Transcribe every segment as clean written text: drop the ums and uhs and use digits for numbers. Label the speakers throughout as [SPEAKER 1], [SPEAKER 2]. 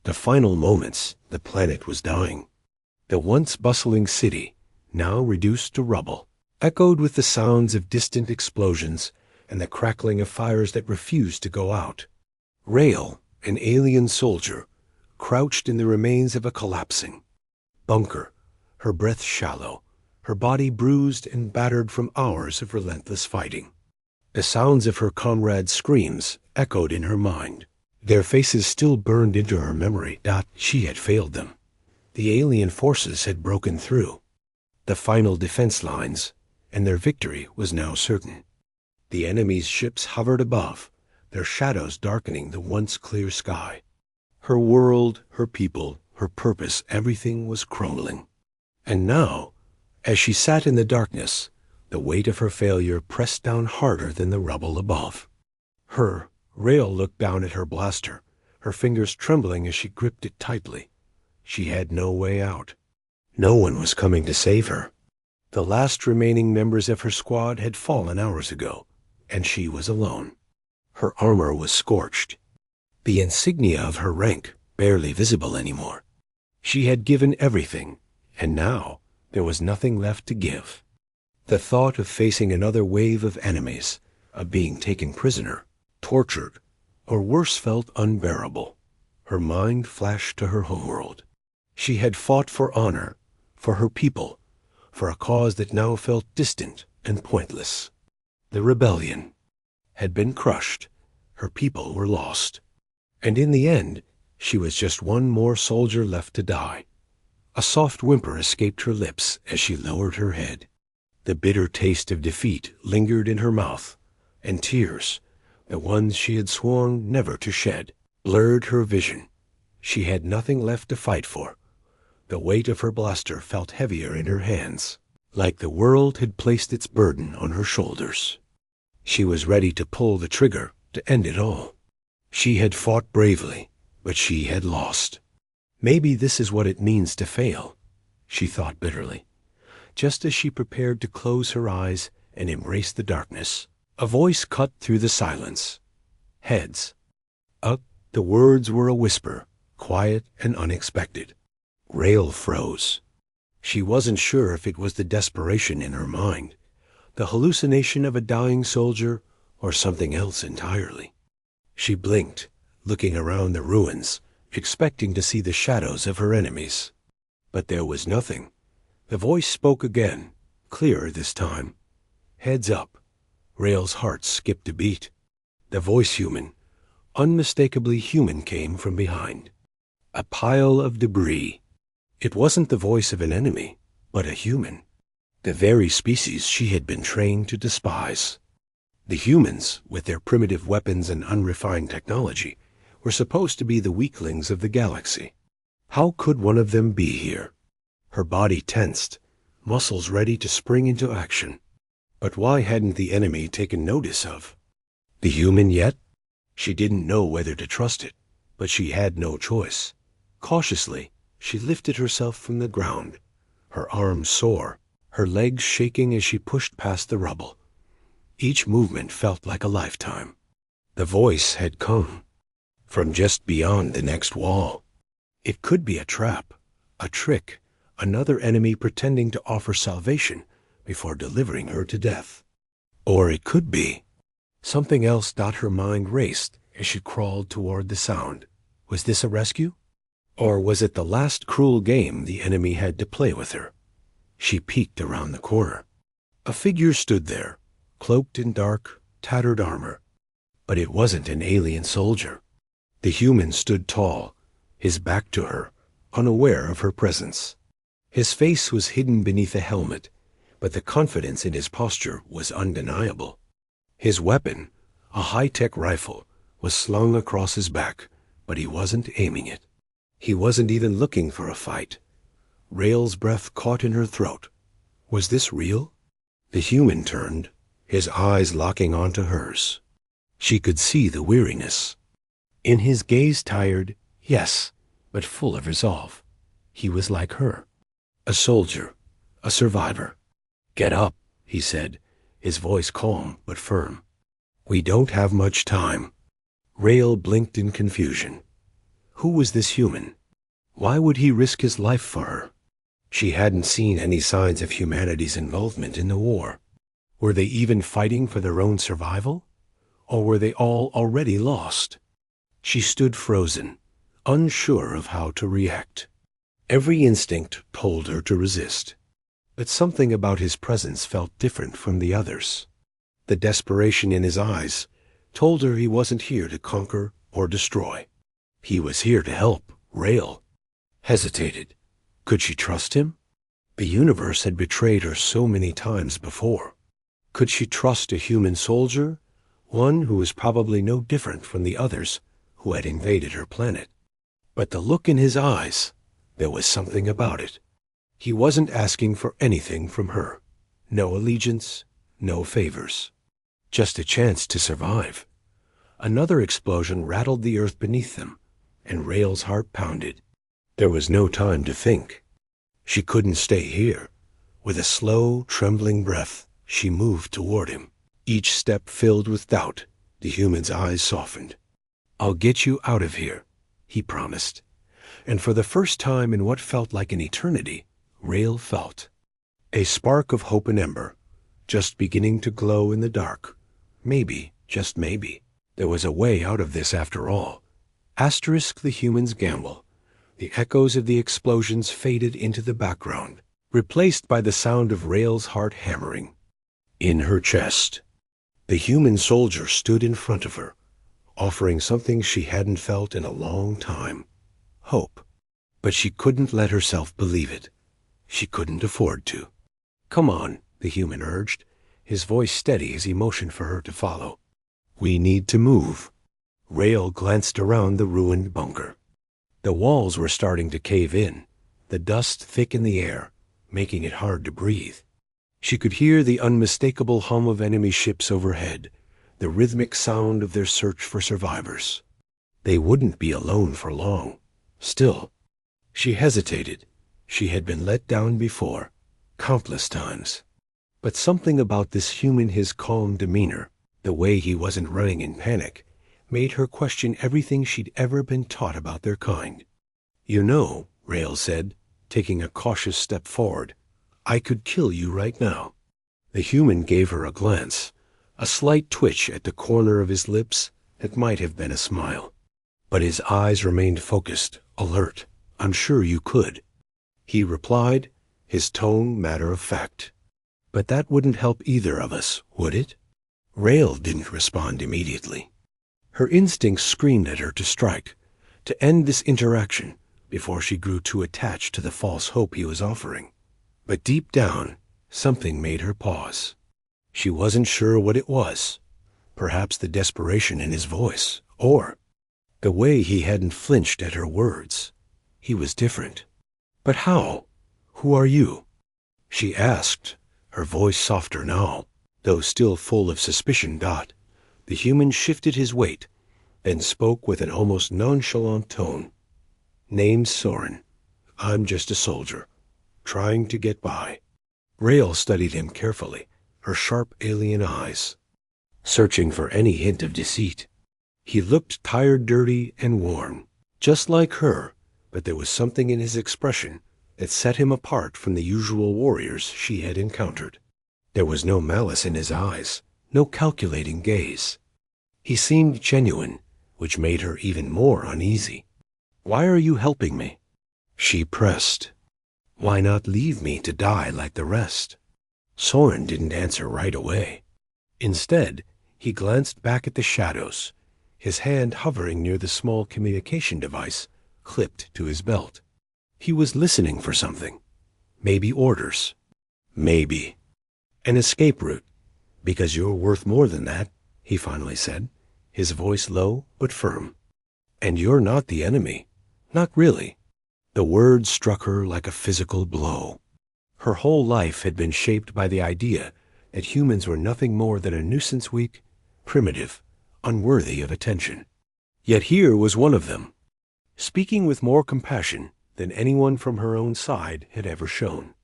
[SPEAKER 1] The final moments, the planet was dying. The once bustling city, now reduced to rubble, echoed with the sounds of distant explosions and the crackling of fires that refused to go out. Rael, an alien soldier, crouched in the remains of a collapsing bunker, her breath shallow, her body bruised and battered from hours of relentless fighting. The sounds of her comrades' screams echoed in her mind. Their faces still burned into her memory. She had failed them. The alien forces had broken through the final defense lines, and their victory was now certain. The enemy's ships hovered above, their shadows darkening the once clear sky. Her world, her people, her purpose, everything was crumbling. And now, as she sat in the darkness, the weight of her failure pressed down harder than the rubble above. Rael looked down at her blaster, her fingers trembling as she gripped it tightly. She had no way out. No one was coming to save her. The last remaining members of her squad had fallen hours ago, and she was alone. Her armor was scorched, the insignia of her rank barely visible anymore. She had given everything, and now there was nothing left to give. The thought of facing another wave of enemies, of being taken prisoner, tortured, or worse, felt unbearable. Her mind flashed to her homeworld. She had fought for honor, for her people, for a cause that now felt distant and pointless. The rebellion had been crushed. Her people were lost. And in the end, she was just one more soldier left to die. A soft whimper escaped her lips as she lowered her head. The bitter taste of defeat lingered in her mouth, and tears, the ones she had sworn never to shed, blurred her vision. She had nothing left to fight for. The weight of her blaster felt heavier in her hands, like the world had placed its burden on her shoulders. She was ready to pull the trigger to end it all. She had fought bravely, but she had lost. Maybe this is what it means to fail, she thought bitterly. Just as she prepared to close her eyes and embrace the darkness, a voice cut through the silence. Heads. Up. The words were a whisper, quiet and unexpected. Rael froze. She wasn't sure if it was the desperation in her mind, the hallucination of a dying soldier, or something else entirely. She blinked, looking around the ruins, expecting to see the shadows of her enemies. But there was nothing. The voice spoke again, clearer this time. Heads up. Rael's heart skipped a beat. The voice human, unmistakably human, came from behind. A pile of debris. It wasn't the voice of an enemy, but a human. The very species she had been trained to despise. The humans, with their primitive weapons and unrefined technology, were supposed to be the weaklings of the galaxy. How could one of them be here? Her body tensed, muscles ready to spring into action. But why hadn't the enemy taken notice of the human yet? She didn't know whether to trust it, but she had no choice. Cautiously, she lifted herself from the ground, her arms sore, her legs shaking as she pushed past the rubble. Each movement felt like a lifetime. The voice had come from just beyond the next wall. It could be a trap, a trick, another enemy pretending to offer salvation before delivering her to death. Or it could be something else. Her mind raced as she crawled toward the sound. Was this a rescue? Or was it the last cruel game the enemy had to play with her? She peeked around the corner. A figure stood there, cloaked in dark, tattered armor. But it wasn't an alien soldier. The human stood tall, his back to her, unaware of her presence. His face was hidden beneath a helmet, but the confidence in his posture was undeniable. His weapon, a high-tech rifle, was slung across his back, but he wasn't aiming it. He wasn't even looking for a fight. Rael's breath caught in her throat. Was this real? The human turned, his eyes locking onto hers. She could see the weariness in his gaze, tired, yes, but full of resolve. He was like her, a soldier, a survivor. Get up, he said, his voice calm but firm. We don't have much time. Rael blinked in confusion. Who was this human? Why would he risk his life for her? She hadn't seen any signs of humanity's involvement in the war. Were they even fighting for their own survival? Or were they all already lost? She stood frozen, unsure of how to react. Every instinct told her to resist. But something about his presence felt different from the others. The desperation in his eyes told her he wasn't here to conquer or destroy. He was here to help, Rael. Hesitated. Could she trust him? The universe had betrayed her so many times before. Could she trust a human soldier, one who was probably no different from the others who had invaded her planet? But the look in his eyes, there was something about it. He wasn't asking for anything from her. No allegiance, no favors. Just a chance to survive. Another explosion rattled the earth beneath them, and Rael's heart pounded. There was no time to think. She couldn't stay here. With a slow, trembling breath, she moved toward him. Each step filled with doubt. The human's eyes softened. "I'll get you out of here," he promised. And for the first time in what felt like an eternity, Rael felt a spark of hope and ember, just beginning to glow in the dark. Maybe, just maybe, there was a way out of this after all. Asterisk the human's gamble. The echoes of the explosions faded into the background, replaced by the sound of Rael's heart hammering. In her chest, the human soldier stood in front of her, offering something she hadn't felt in a long time. Hope. But she couldn't let herself believe it. She couldn't afford to. "Come on," the human urged, his voice steady as he motioned for her to follow. "We need to move." Rael glanced around the ruined bunker. The walls were starting to cave in, the dust thick in the air, making it hard to breathe. She could hear the unmistakable hum of enemy ships overhead, the rhythmic sound of their search for survivors. They wouldn't be alone for long. Still, she hesitated. She had been let down before, countless times. But something about this human, his calm demeanor, the way he wasn't running in panic, made her question everything she'd ever been taught about their kind. "You know," Rael said, taking a cautious step forward, "I could kill you right now." The human gave her a glance, a slight twitch at the corner of his lips that might have been a smile. But his eyes remained focused, alert. "I'm sure you could," he replied, his tone matter of fact. "But that wouldn't help either of us, would it?" Rael didn't respond immediately. Her instincts screamed at her to strike, to end this interaction before she grew too attached to the false hope he was offering. But deep down, something made her pause. She wasn't sure what it was. Perhaps the desperation in his voice, or the way he hadn't flinched at her words. He was different. "But how? Who are you?" she asked, her voice softer now, though still full of suspicion. The human shifted his weight, then spoke with an almost nonchalant tone. "Name's Soren. I'm just a soldier, trying to get by." Rael studied him carefully, her sharp alien eyes, searching for any hint of deceit. He looked tired, dirty, and worn, just like her, but there was something in his expression that set him apart from the usual warriors she had encountered. There was no malice in his eyes, no calculating gaze. He seemed genuine, which made her even more uneasy. "Why are you helping me?" she pressed. "Why not leave me to die like the rest?" Soren didn't answer right away. Instead, he glanced back at the shadows, his hand hovering near the small communication device clipped to his belt. He was listening for something. Maybe orders. Maybe an escape route. "Because you're worth more than that," he finally said, his voice low but firm. "And you're not the enemy. Not really." The words struck her like a physical blow. Her whole life had been shaped by the idea that humans were nothing more than a nuisance, weak, primitive, unworthy of attention. Yet here was one of them, speaking with more compassion than anyone from her own side had ever shown.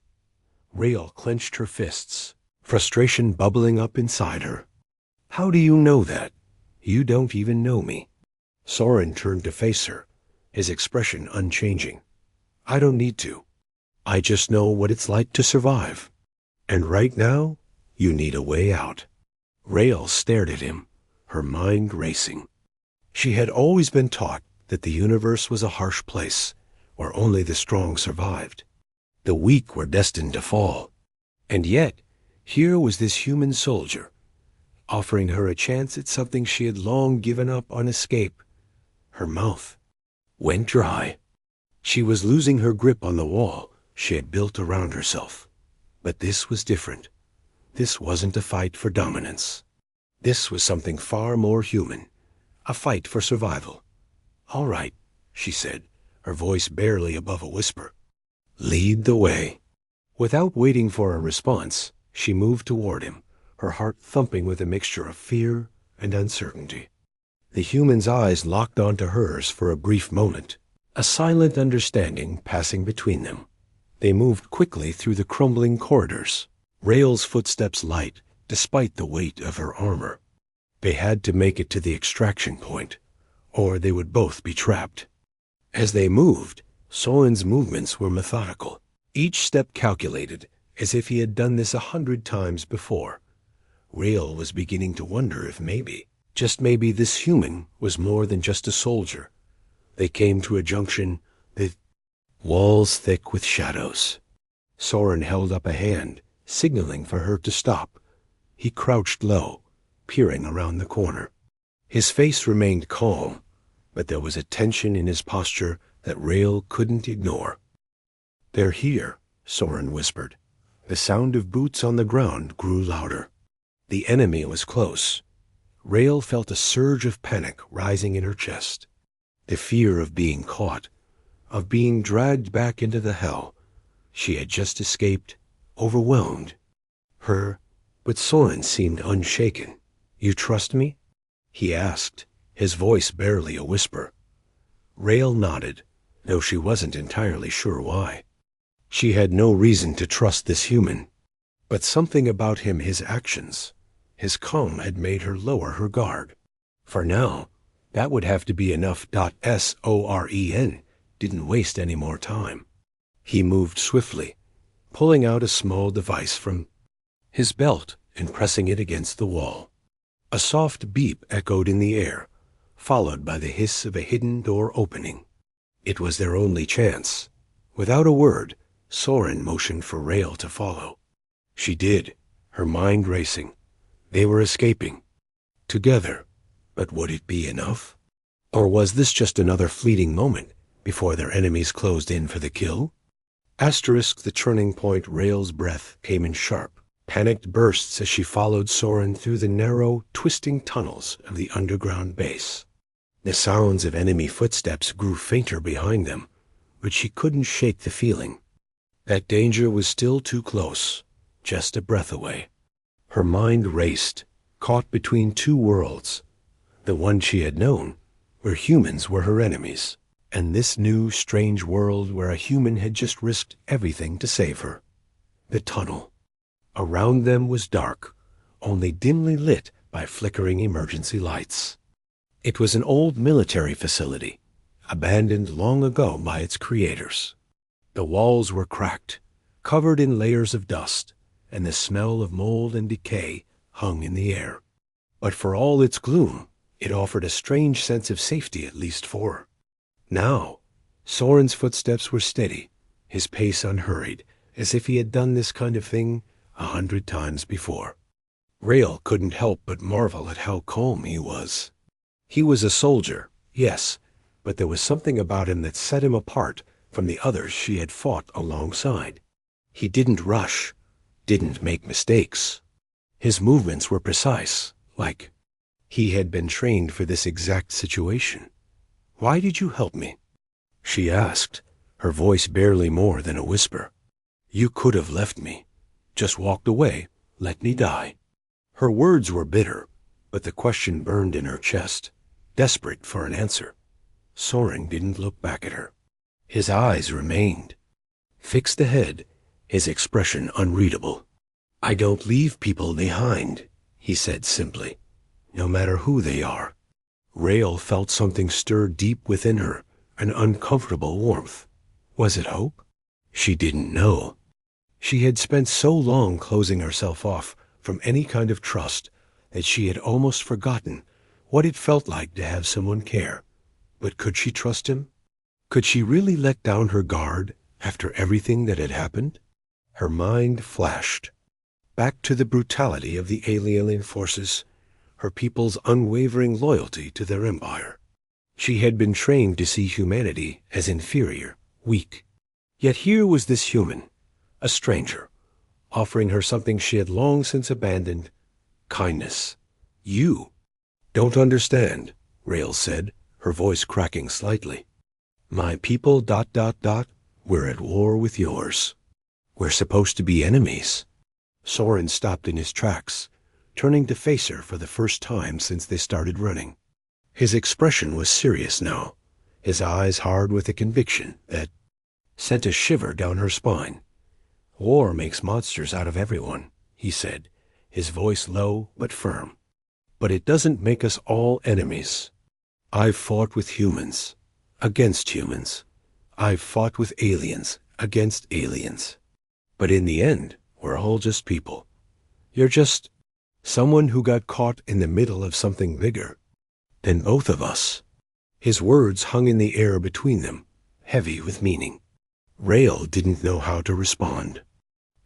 [SPEAKER 1] Rael clenched her fists, frustration bubbling up inside her. "How do you know that? You don't even know me." Soren turned to face her, his expression unchanging. I don't need to. I just know what it's like to survive. And right now, you need a way out. Rael stared at him, her mind racing. She had always been taught that the universe was a harsh place, where only the strong survived. The weak were destined to fall. And yet, here was this human soldier, offering her a chance at something she had long given up on escape. Her mouth went dry. She was losing her grip on the wall she had built around herself. But this was different. This wasn't a fight for dominance. This was something far more human, a fight for survival. "All right," she said, her voice barely above a whisper. "Lead the way." Without waiting for a response, she moved toward him, her heart thumping with a mixture of fear and uncertainty. The human's eyes locked onto hers for a brief moment, a silent understanding passing between them. They moved quickly through the crumbling corridors, Rael's footsteps light despite the weight of her armor. They had to make it to the extraction point, or they would both be trapped. As they moved, Soren's movements were methodical, each step calculated, as if he had done this 100 times before. Rael was beginning to wonder if maybe, just maybe, this human was more than just a soldier. They came to a junction, the walls thick with shadows. Soren held up a hand, signaling for her to stop. He crouched low, peering around the corner. His face remained calm, but there was a tension in his posture that Rael couldn't ignore. "They're here," Soren whispered. The sound of boots on the ground grew louder. The enemy was close. Rael felt a surge of panic rising in her chest. The fear of being caught, of being dragged back into the hell she had just escaped, overwhelmed her. But Soren seemed unshaken. "You trust me?" he asked, his voice barely a whisper. Rael nodded, though she wasn't entirely sure why. She had no reason to trust this human, but something about him, his actions, his calm, had made her lower her guard. For now, that would have to be enough. Soren didn't waste any more time. He moved swiftly, pulling out a small device from his belt and pressing it against the wall. A soft beep echoed in the air, followed by the hiss of a hidden door opening. It was their only chance. Without a word, Soren motioned for Rael to follow. She did, her mind racing. They were escaping. Together. But would it be enough? Or was this just another fleeting moment before their enemies closed in for the kill? The turning point. Rael's breath came in sharp, panicked bursts as she followed Soren through the narrow, twisting tunnels of the underground base. The sounds of enemy footsteps grew fainter behind them, but she couldn't shake the feeling that danger was still too close, just a breath away. Her mind raced, caught between two worlds, the one she had known, where humans were her enemies, and this new, strange world where a human had just risked everything to save her. The tunnel. Around them was dark, only dimly lit by flickering emergency lights. It was an old military facility, abandoned long ago by its creators. The walls were cracked, covered in layers of dust, and the smell of mold and decay hung in the air. But for all its gloom, it offered a strange sense of safety, at least for her. Now, Soren's footsteps were steady, his pace unhurried, as if he had done this kind of thing 100 times before. Rael couldn't help but marvel at how calm he was. He was a soldier, yes, but there was something about him that set him apart from the others she had fought alongside. He didn't rush, didn't make mistakes. His movements were precise, like he had been trained for this exact situation. "Why did you help me?" she asked, her voice barely more than a whisper. "You could have left me, just walked away, let me die." Her words were bitter, but the question burned in her chest, desperate for an answer. Soren didn't look back at her. His eyes remained fixed ahead, his expression unreadable. "I don't leave people behind," he said simply, "no matter who they are." Rael felt something stir deep within her, an uncomfortable warmth. Was it hope? She didn't know. She had spent so long closing herself off from any kind of trust that she had almost forgotten what it felt like to have someone care. But could she trust him? Could she really let down her guard after everything that had happened? Her mind flashed back to the brutality of the alien forces, her people's unwavering loyalty to their empire. She had been trained to see humanity as inferior, weak. Yet here was this human, a stranger, offering her something she had long since abandoned: kindness. "You don't understand," Rail said, her voice cracking slightly. "My people ... we're at war with yours. We're supposed to be enemies." Soren stopped in his tracks, turning to face her for the first time since they started running. His expression was serious now, his eyes hard with a conviction that sent a shiver down her spine. "War makes monsters out of everyone," he said, his voice low but firm. "But it doesn't make us all enemies. I've fought with humans, against humans. I've fought with aliens, against aliens. But in the end, we're all just people. You're just someone who got caught in the middle of something bigger than both of us." His words hung in the air between them, heavy with meaning. Rael didn't know how to respond.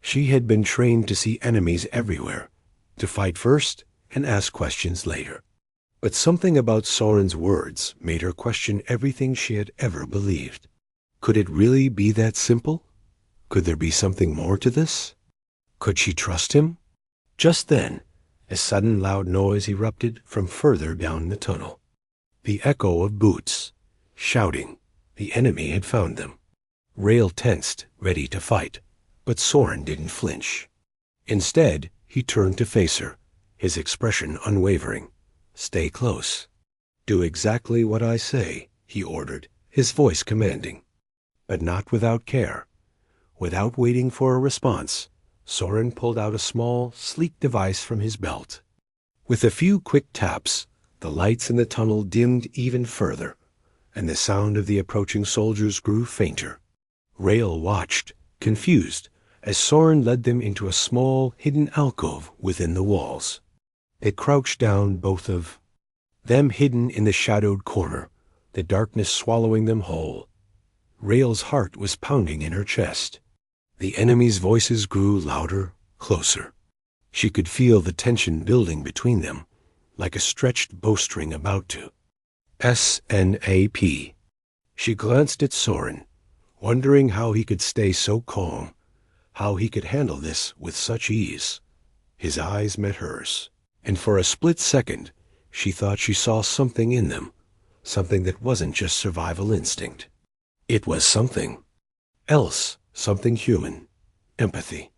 [SPEAKER 1] She had been trained to see enemies everywhere, to fight first and ask questions later. But something about Soren's words made her question everything she had ever believed. Could it really be that simple? Could there be something more to this? Could she trust him? Just then, a sudden loud noise erupted from further down the tunnel. The echo of boots, shouting. The enemy had found them. Rael tensed, ready to fight, but Soren didn't flinch. Instead, he turned to face her, his expression unwavering. "Stay close. Do exactly what I say," he ordered, his voice commanding. But not without care. Without waiting for a response, Soren pulled out a small, sleek device from his belt. With a few quick taps, the lights in the tunnel dimmed even further, and the sound of the approaching soldiers grew fainter. Rael watched, confused, as Soren led them into a small, hidden alcove within the walls. They crouched down, both of them hidden in the shadowed corner, the darkness swallowing them whole. Rael's heart was pounding in her chest. The enemy's voices grew louder, closer. She could feel the tension building between them, like a stretched bowstring about to snap. She glanced at Soren, wondering how he could stay so calm, how he could handle this with such ease. His eyes met hers, and for a split second, she thought she saw something in them, something that wasn't just survival instinct. It was something else, something human, empathy.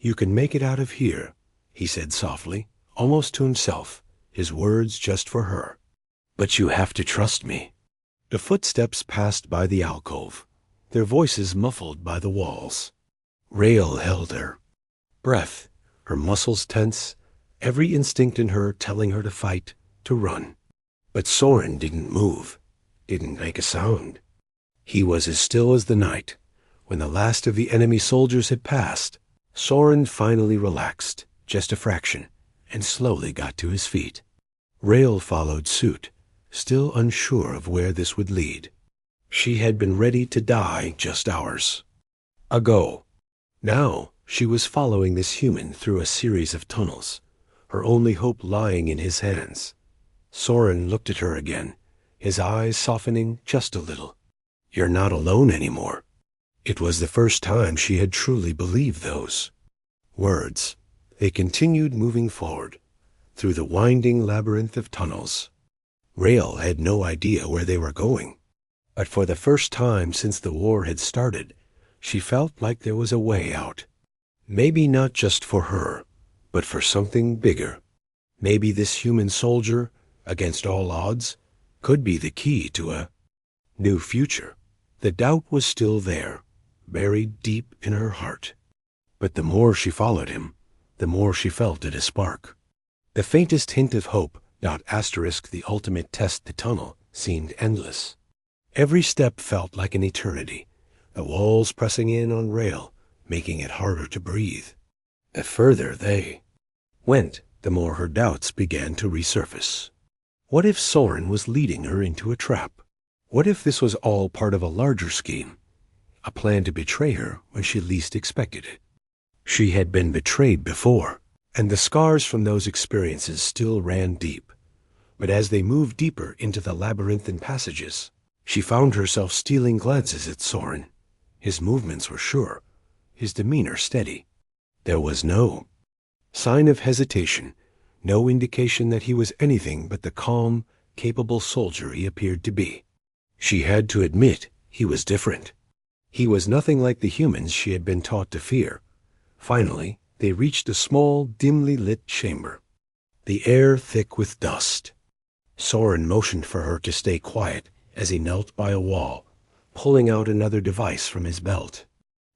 [SPEAKER 1] "You can make it out of here," he said softly, almost to himself, his words just for her. "But you have to trust me." The footsteps passed by the alcove, their voices muffled by the walls. Rael held her breath, her muscles tense, every instinct in her telling her to fight, to run. But Soren didn't move, didn't make a sound. He was as still as the night. When the last of the enemy soldiers had passed, Soren finally relaxed, just a fraction, and slowly got to his feet. Rael followed suit, still unsure of where this would lead. She had been ready to die just hours ago. Now she was following this human through a series of tunnels, her only hope lying in his hands. Soren looked at her again, his eyes softening just a little. "You're not alone anymore." It was the first time she had truly believed those words. They continued moving forward, through the winding labyrinth of tunnels. Rael had no idea where they were going, but for the first time since the war had started, she felt like there was a way out. Maybe not just for her, but for something bigger. Maybe this human soldier, against all odds, could be the key to a new future. The doubt was still there, buried deep in her heart. But the more she followed him, the more she felt it a spark. The faintest hint of hope, not asterisk the ultimate test the tunnel, seemed endless. Every step felt like an eternity, the walls pressing in on Rail, making it harder to breathe. The further they went, the more her doubts began to resurface. What if Soren was leading her into a trap? What if this was all part of a larger scheme, a plan to betray her when she least expected it? She had been betrayed before, and the scars from those experiences still ran deep. But as they moved deeper into the labyrinthine passages, she found herself stealing glances at Soren. His movements were sure, his demeanor steady. There was no sign of hesitation, no indication that he was anything but the calm, capable soldier he appeared to be. She had to admit he was different. He was nothing like the humans she had been taught to fear. Finally, they reached a small, dimly lit chamber, the air thick with dust. Soren motioned for her to stay quiet as he knelt by a wall, pulling out another device from his belt.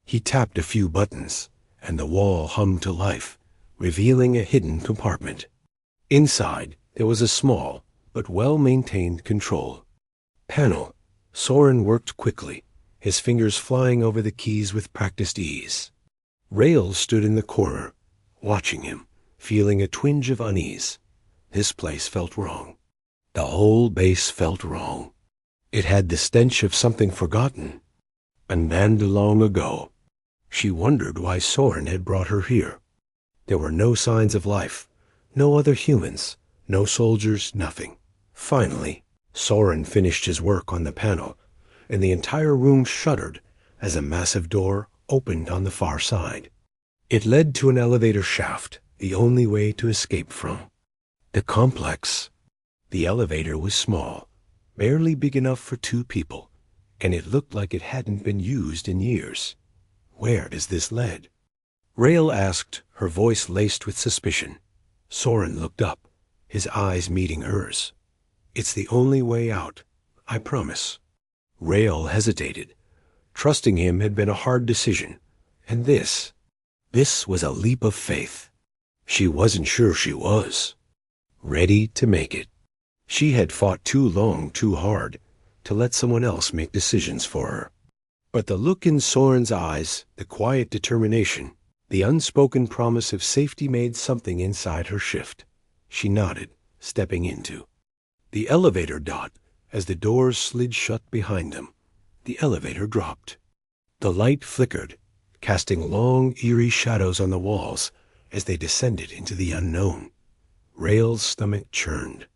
[SPEAKER 1] He tapped a few buttons, and the wall hummed to life, revealing a hidden compartment. Inside, there was a small, but well-maintained control panel. Soren worked quickly, his fingers flying over the keys with practiced ease. Rail stood in the corner, watching him, feeling a twinge of unease. This place felt wrong. The whole base felt wrong. It had the stench of something forgotten, abandoned long ago. She wondered why Soren had brought her here. There were no signs of life, no other humans, no soldiers, nothing. Finally, Soren finished his work on the panel, and the entire room shuddered as a massive door opened on the far side. It led to an elevator shaft, the only way to escape from the complex. The elevator was small, barely big enough for 2 people, and it looked like it hadn't been used in years. Where does this lead? Rail asked, her voice laced with suspicion. Soren looked up, his eyes meeting hers. It's the only way out, I promise. Rail hesitated. Trusting him had been a hard decision, and this was a leap of faith. She wasn't sure she was ready to make it. She had fought too long, too hard, to let someone else make decisions for her. But the look in Soren's eyes, the quiet determination, the unspoken promise of safety made something inside her shift. She nodded, stepping into the elevator dot. As the doors slid shut behind them, the elevator dropped. The light flickered, casting long, eerie shadows on the walls as they descended into the unknown. Rail's stomach churned.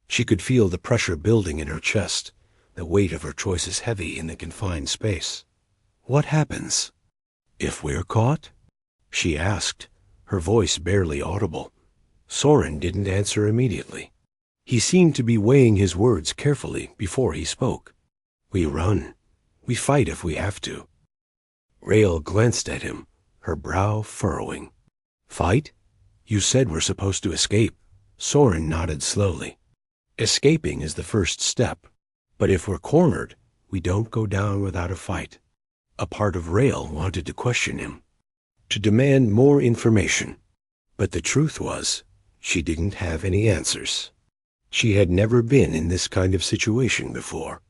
[SPEAKER 1] She could feel the pressure building in her chest, the weight of her choices heavy in the confined space. What happens if we're caught? She asked, her voice barely audible. Soren didn't answer immediately. He seemed to be weighing his words carefully before he spoke. We run. We fight if we have to. Rail glanced at him, her brow furrowing. Fight? You said we're supposed to escape. Soren nodded slowly. Escaping is the first step, but if we're cornered, we don't go down without a fight. A part of Rail wanted to question him, to demand more information, but the truth was, she didn't have any answers. She had never been in this kind of situation before.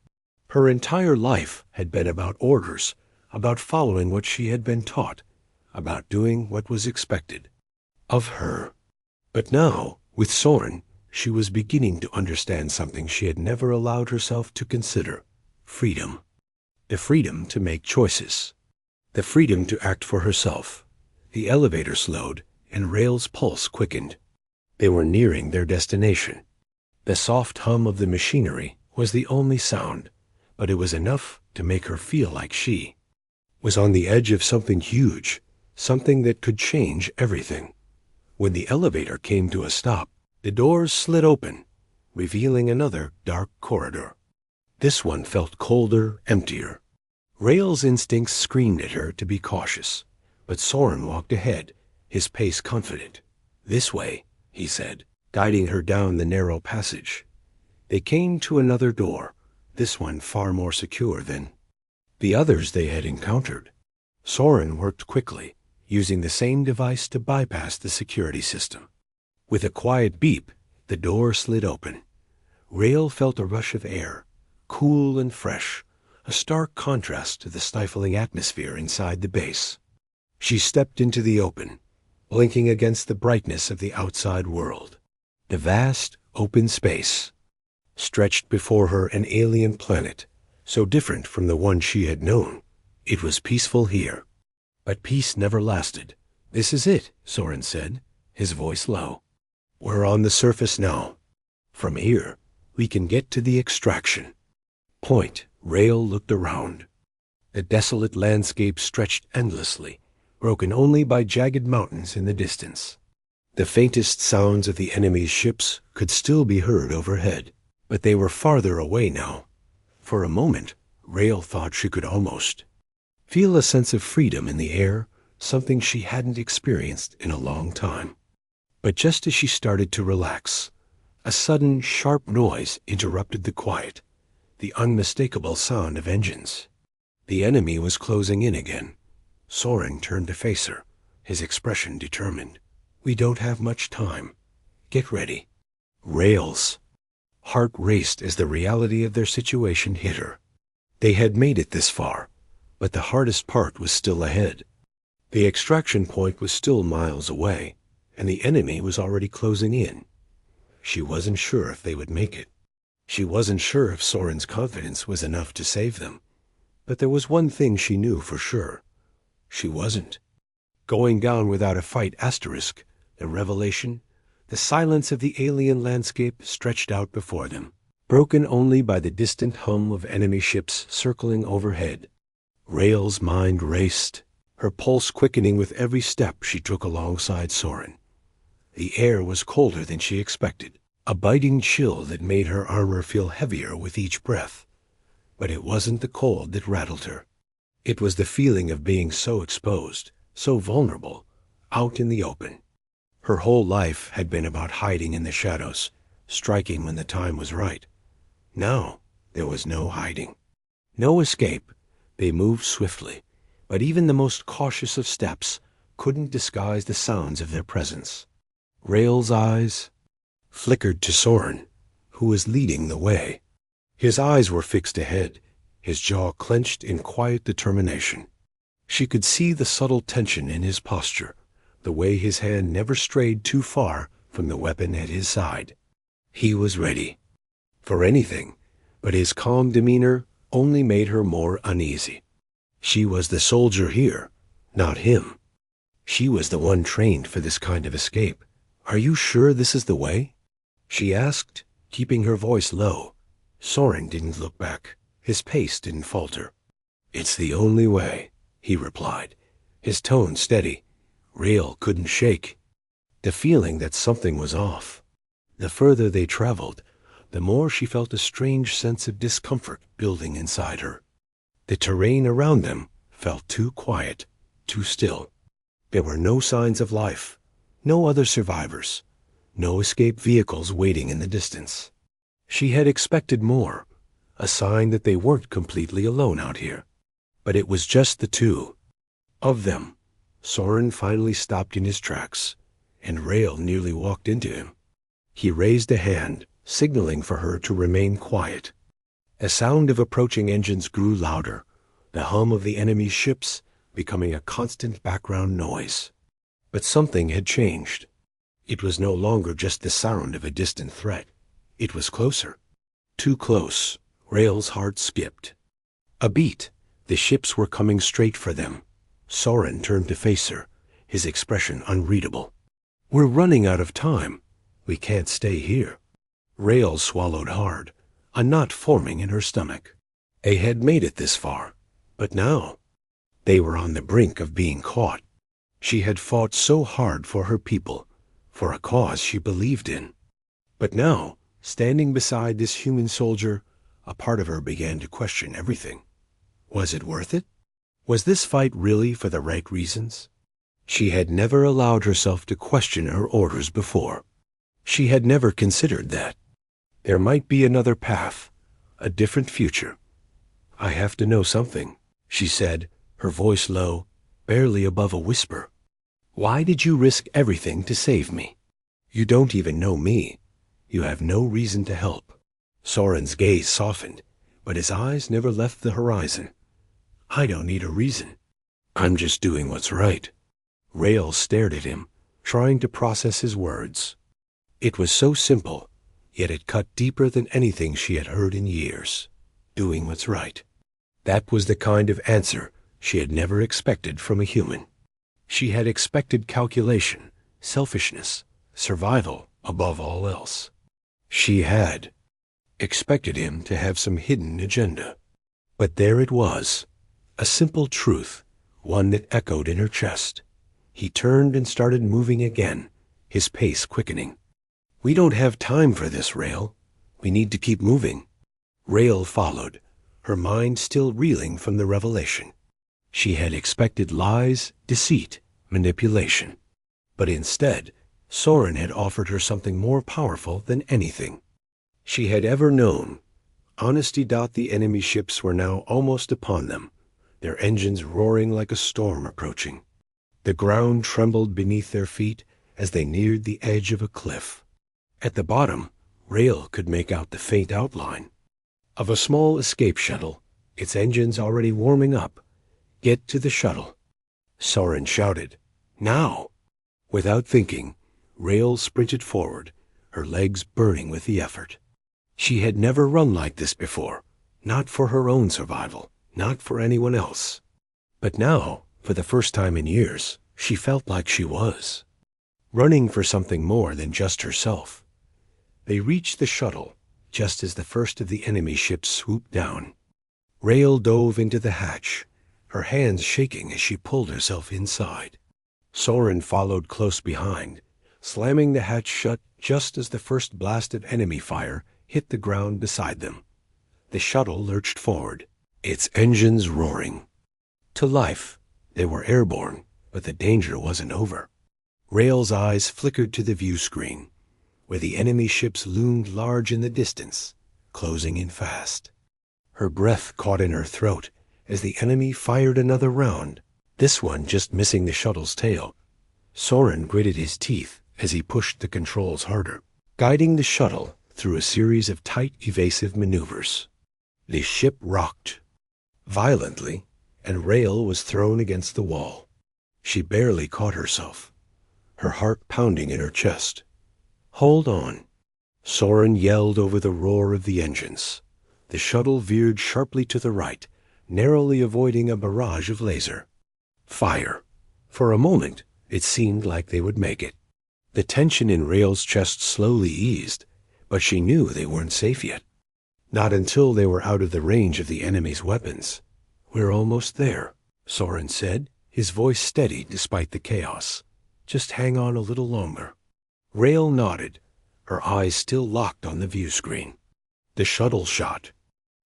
[SPEAKER 1] Her entire life had been about orders, about following what she had been taught, about doing what was expected of her. But now, with Soren, she was beginning to understand something she had never allowed herself to consider: freedom. The freedom to make choices. The freedom to act for herself. The elevator slowed, and Rail's pulse quickened. They were nearing their destination. The soft hum of the machinery was the only sound, but it was enough to make her feel like she was on the edge of something huge, something that could change everything. When the elevator came to a stop, the doors slid open, revealing another dark corridor. This one felt colder, emptier. Rail's instincts screamed at her to be cautious, but Soren walked ahead, his pace confident. This way, he said, guiding her down the narrow passage. They came to another door, this one far more secure than the others they had encountered. Soren worked quickly, using the same device to bypass the security system. With a quiet beep, the door slid open. Rail felt a rush of air, cool and fresh, a stark contrast to the stifling atmosphere inside the base. She stepped into the open, blinking against the brightness of the outside world. The vast, open space stretched before her, an alien planet, so different from the one she had known. It was peaceful here. But peace never lasted. "This is it," Soren said, his voice low. "We're on the surface now. From here, we can get to the extraction point." Rael looked around. The desolate landscape stretched endlessly, broken only by jagged mountains in the distance. The faintest sounds of the enemy's ships could still be heard overhead, but they were farther away now. For a moment, Rael thought she could almost feel a sense of freedom in the air, something she hadn't experienced in a long time. But just as she started to relax, a sudden, sharp noise interrupted the quiet, the unmistakable sound of engines. The enemy was closing in again. Soren turned to face her, his expression determined. "We don't have much time. Get ready." Rael's heart raced as the reality of their situation hit her. They had made it this far, but the hardest part was still ahead. The extraction point was still miles away, and the enemy was already closing in. She wasn't sure if they would make it. She wasn't sure if Soren's confidence was enough to save them. But there was one thing she knew for sure. She wasn't going down without a fight. The revelation, the silence of the alien landscape stretched out before them, broken only by the distant hum of enemy ships circling overhead. Rael's mind raced, her pulse quickening with every step she took alongside Soren. The air was colder than she expected, a biting chill that made her armor feel heavier with each breath. But it wasn't the cold that rattled her. It was the feeling of being so exposed, so vulnerable, out in the open. Her whole life had been about hiding in the shadows, striking when the time was right. Now there was no hiding, no escape. They moved swiftly, but even the most cautious of steps couldn't disguise the sounds of their presence. Rael's eyes flickered to Soren, who was leading the way. His eyes were fixed ahead, his jaw clenched in quiet determination. She could see the subtle tension in his posture, the way his hand never strayed too far from the weapon at his side. He was ready for anything, but his calm demeanor only made her more uneasy. She was the soldier here, not him. She was the one trained for this kind of escape. "Are you sure this is the way?" she asked, keeping her voice low. Soren didn't look back. His pace didn't falter. "It's the only way," he replied, his tone steady. Rael couldn't shake the feeling that something was off. The further they traveled, the more she felt a strange sense of discomfort building inside her. The terrain around them felt too quiet, too still. There were no signs of life, no other survivors, no escape vehicles waiting in the distance. She had expected more, a sign that they weren't completely alone out here. But it was just the two of them. Soren finally stopped in his tracks, and Rael nearly walked into him. He raised a hand, signaling for her to remain quiet. A sound of approaching engines grew louder, the hum of the enemy's ships becoming a constant background noise. But something had changed. It was no longer just the sound of a distant threat. It was closer. Too close. Rael's heart skipped a beat. The ships were coming straight for them. Soren turned to face her, his expression unreadable. "We're running out of time. We can't stay here." Rael swallowed hard, a knot forming in her stomach. They had made it this far, but now they were on the brink of being caught. She had fought so hard for her people, for a cause she believed in. But now, standing beside this human soldier, a part of her began to question everything. Was it worth it? Was this fight really for the right reasons? She had never allowed herself to question her orders before. She had never considered that. There might be another path, a different future. "I have to know something," she said, her voice low, barely above a whisper. "Why did you risk everything to save me? You don't even know me. You have no reason to help." Soren's gaze softened, but his eyes never left the horizon. "I don't need a reason. I'm just doing what's right." Rael stared at him, trying to process his words. It was so simple, yet it cut deeper than anything she had heard in years. Doing what's right. That was the kind of answer she had never expected from a human. She had expected calculation, selfishness, survival above all else. She had expected him to have some hidden agenda. But there it was, a simple truth, one that echoed in her chest. He turned and started moving again, his pace quickening. "We don't have time for this, Rael. We need to keep moving." Rael followed, her mind still reeling from the revelation. She had expected lies, deceit, manipulation. But instead, Soren had offered her something more powerful than anything she had ever known. Honesty. The enemy ships were now almost upon them, their engines roaring like a storm approaching. The ground trembled beneath their feet as they neared the edge of a cliff. At the bottom, Rael could make out the faint outline of a small escape shuttle, its engines already warming up. "Get to the shuttle," Soren shouted. "Now!" Without thinking, Rael sprinted forward, her legs burning with the effort. She had never run like this before, not for her own survival, not for anyone else. But now, for the first time in years, she felt like she was running for something more than just herself. They reached the shuttle just as the first of the enemy ships swooped down. Rael dove into the hatch, her hands shaking as she pulled herself inside. Soren followed close behind, slamming the hatch shut just as the first blast of enemy fire hit the ground beside them. The shuttle lurched forward, its engines roaring. To life. They were airborne, but the danger wasn't over. Rael's eyes flickered to the view screen, where the enemy ships loomed large in the distance, closing in fast. Her breath caught in her throat as the enemy fired another round, this one just missing the shuttle's tail. Soren gritted his teeth as he pushed the controls harder, guiding the shuttle through a series of tight, evasive maneuvers. The ship rocked violently, and Rael was thrown against the wall. She barely caught herself, her heart pounding in her chest. "Hold on." Soren yelled over the roar of the engines. The shuttle veered sharply to the right, narrowly avoiding a barrage of laser fire. For a moment, it seemed like they would make it. The tension in Rael's chest slowly eased, but she knew they weren't safe yet. Not until they were out of the range of the enemy's weapons. "We're almost there," Soren said, his voice steady despite the chaos. "Just hang on a little longer." Rael nodded, her eyes still locked on the view screen. The shuttle shot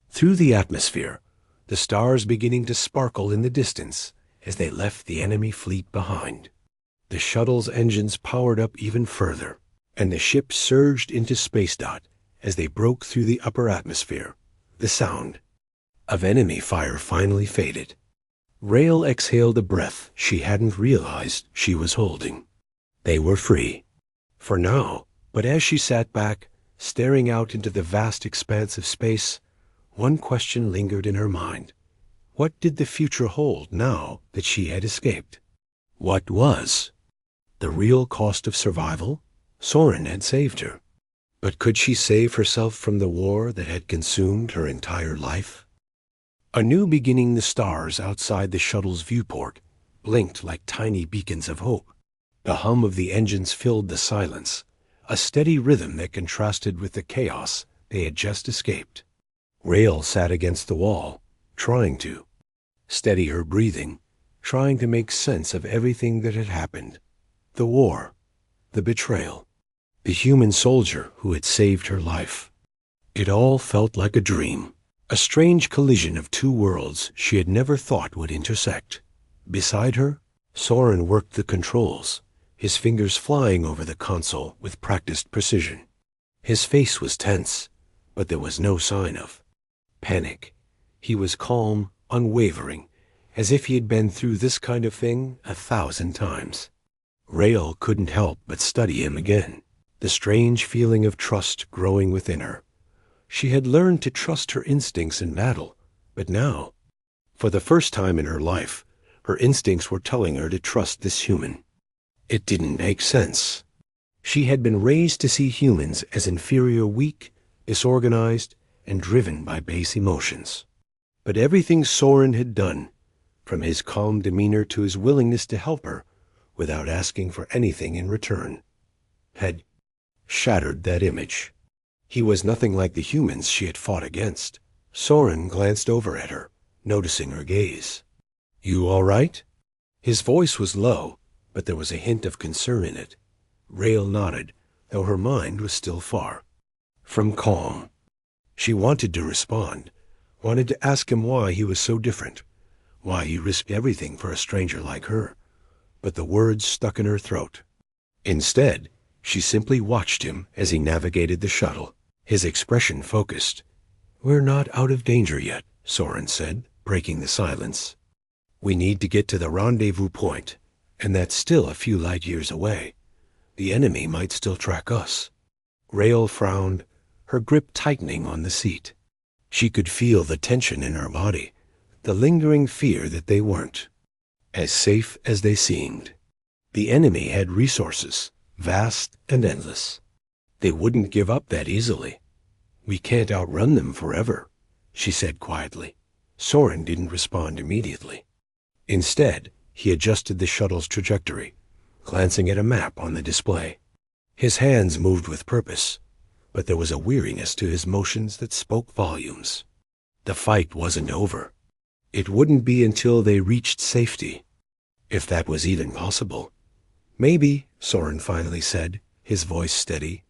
[SPEAKER 1] through the atmosphere, the stars beginning to sparkle in the distance as they left the enemy fleet behind. The shuttle's engines powered up even further, and the ship surged into space as they broke through the upper atmosphere. The sound of enemy fire finally faded. Rael exhaled a breath she hadn't realized she was holding. They were free. For now. But as she sat back, staring out into the vast expanse of space, one question lingered in her mind. What did the future hold now that she had escaped? What was the real cost of survival? Soren had saved her. But could she save herself from the war that had consumed her entire life? A new beginning. The stars outside the shuttle's viewport blinked like tiny beacons of hope. The hum of the engines filled the silence, a steady rhythm that contrasted with the chaos they had just escaped. Rael sat against the wall, trying to steady her breathing, trying to make sense of everything that had happened. The war, the betrayal, the human soldier who had saved her life. It all felt like a dream, a strange collision of two worlds she had never thought would intersect. Beside her, Soren worked the controls, his fingers flying over the console with practiced precision. His face was tense, but there was no sign of panic. He was calm, unwavering, as if he had been through this kind of thing 1,000 times. Rael couldn't help but study him again, the strange feeling of trust growing within her. She had learned to trust her instincts in battle, but now, for the first time in her life, her instincts were telling her to trust this human. It didn't make sense. She had been raised to see humans as inferior, weak, disorganized, and driven by base emotions. But everything Soren had done, from his calm demeanor to his willingness to help her without asking for anything in return, had shattered that image. He was nothing like the humans she had fought against. Soren glanced over at her, noticing her gaze. "You all right?" His voice was low, but there was a hint of concern in it. Rael nodded, though her mind was still far from calm. She wanted to respond, wanted to ask him why he was so different, why he risked everything for a stranger like her, but the words stuck in her throat. Instead, she simply watched him as he navigated the shuttle, his expression focused. "We're not out of danger yet," Soren said, breaking the silence. "We need to get to the rendezvous point, and that's still a few light years away. The enemy might still track us." Rael frowned, her grip tightening on the seat. She could feel the tension in her body, the lingering fear that they weren't as safe as they seemed. The enemy had resources, vast and endless. They wouldn't give up that easily. "We can't outrun them forever," she said quietly. Soren didn't respond immediately. Instead, he adjusted the shuttle's trajectory, glancing at a map on the display. His hands moved with purpose, but there was a weariness to his motions that spoke volumes. The fight wasn't over. It wouldn't be until they reached safety, if that was even possible. "Maybe," Soren finally said, his voice steady,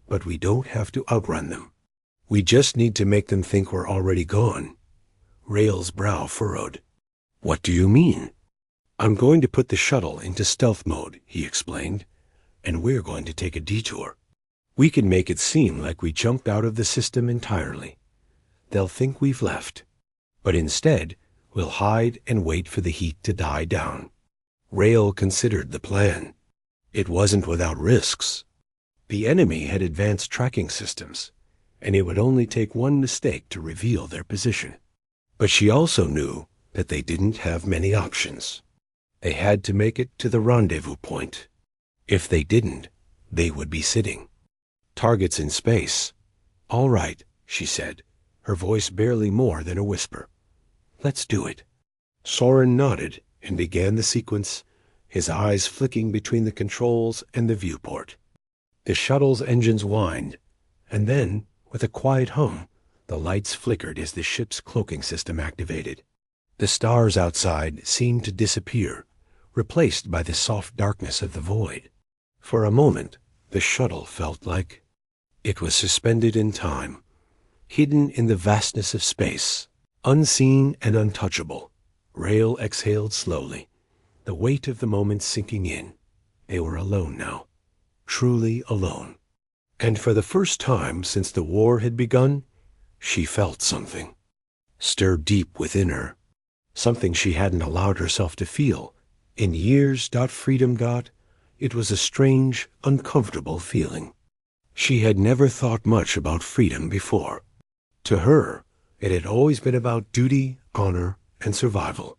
[SPEAKER 1] "but we don't have to outrun them. We just need to make them think we're already gone." Rael's brow furrowed. "What do you mean?" "I'm going to put the shuttle into stealth mode," he explained, "and we're going to take a detour. We can make it seem like we jumped out of the system entirely. They'll think we've left. But instead, we'll hide and wait for the heat to die down." Rael considered the plan. It wasn't without risks. The enemy had advanced tracking systems, and it would only take one mistake to reveal their position. But she also knew that they didn't have many options. They had to make it to the rendezvous point. If they didn't, they would be sitting. Targets in space. "All right," she said, her voice barely more than a whisper. "Let's do it." Soren nodded and began the sequence, his eyes flicking between the controls and the viewport. The shuttle's engines whined, and then, with a quiet hum, the lights flickered as the ship's cloaking system activated. The stars outside seemed to disappear, replaced by the soft darkness of the void. For a moment, the shuttle felt like it was suspended in time, hidden in the vastness of space, unseen and untouchable. Rael exhaled slowly, the weight of the moment sinking in. They were alone now, truly alone. And for the first time since the war had begun, she felt something stir deep within her, something she hadn't allowed herself to feel in years. Freedom. It was a strange, uncomfortable feeling. She had never thought much about freedom before. To her, it had always been about duty, honor, and survival.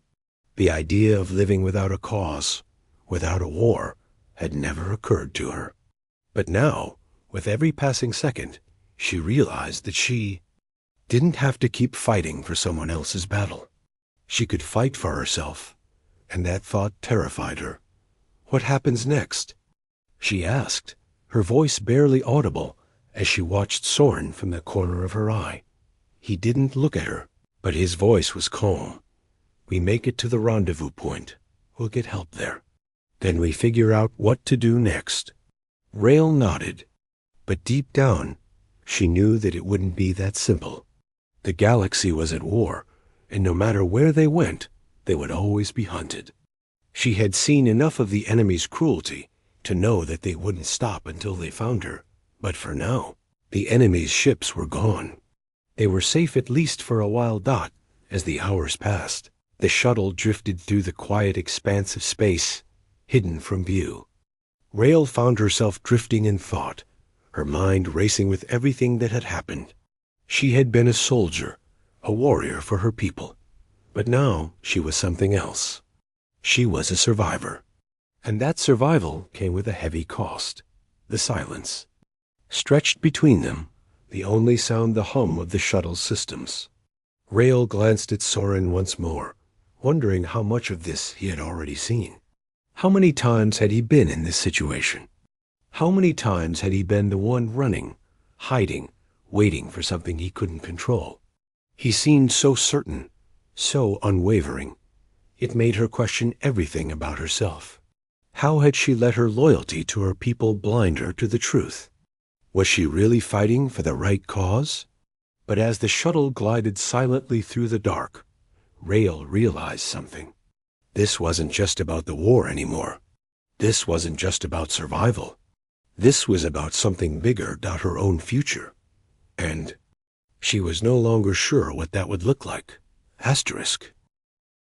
[SPEAKER 1] The idea of living without a cause, without a war, had never occurred to her. But now, with every passing second, she realized that she didn't have to keep fighting for someone else's battle. She could fight for herself, and that thought terrified her. "What happens next?" she asked, her voice barely audible as she watched Soren from the corner of her eye. He didn't look at her, but his voice was calm. "We make it to the rendezvous point. We'll get help there. Then we figure out what to do next." Rael nodded, but deep down, she knew that it wouldn't be that simple. The galaxy was at war, and no matter where they went, they would always be hunted. She had seen enough of the enemy's cruelty to know that they wouldn't stop until they found her. But for now, the enemy's ships were gone. They were safe at least for a while. As the hours passed, the shuttle drifted through the quiet expanse of space, hidden from view. Rael found herself drifting in thought, her mind racing with everything that had happened. She had been a soldier, a warrior for her people. But now she was something else. She was a survivor. And that survival came with a heavy cost. The silence. Stretched between them, the only sound the hum of the shuttle's systems. Rael glanced at Soren once more, wondering how much of this he had already seen. How many times had he been in this situation? How many times had he been the one running, hiding, waiting for something he couldn't control? He seemed so certain, so unwavering. It made her question everything about herself. How had she let her loyalty to her people blind her to the truth? Was she really fighting for the right cause? But as the shuttle glided silently through the dark, Rael realized something. This wasn't just about the war anymore. This wasn't just about survival. This was about something bigger, about her own future. And she was no longer sure what that would look like. Asterisk.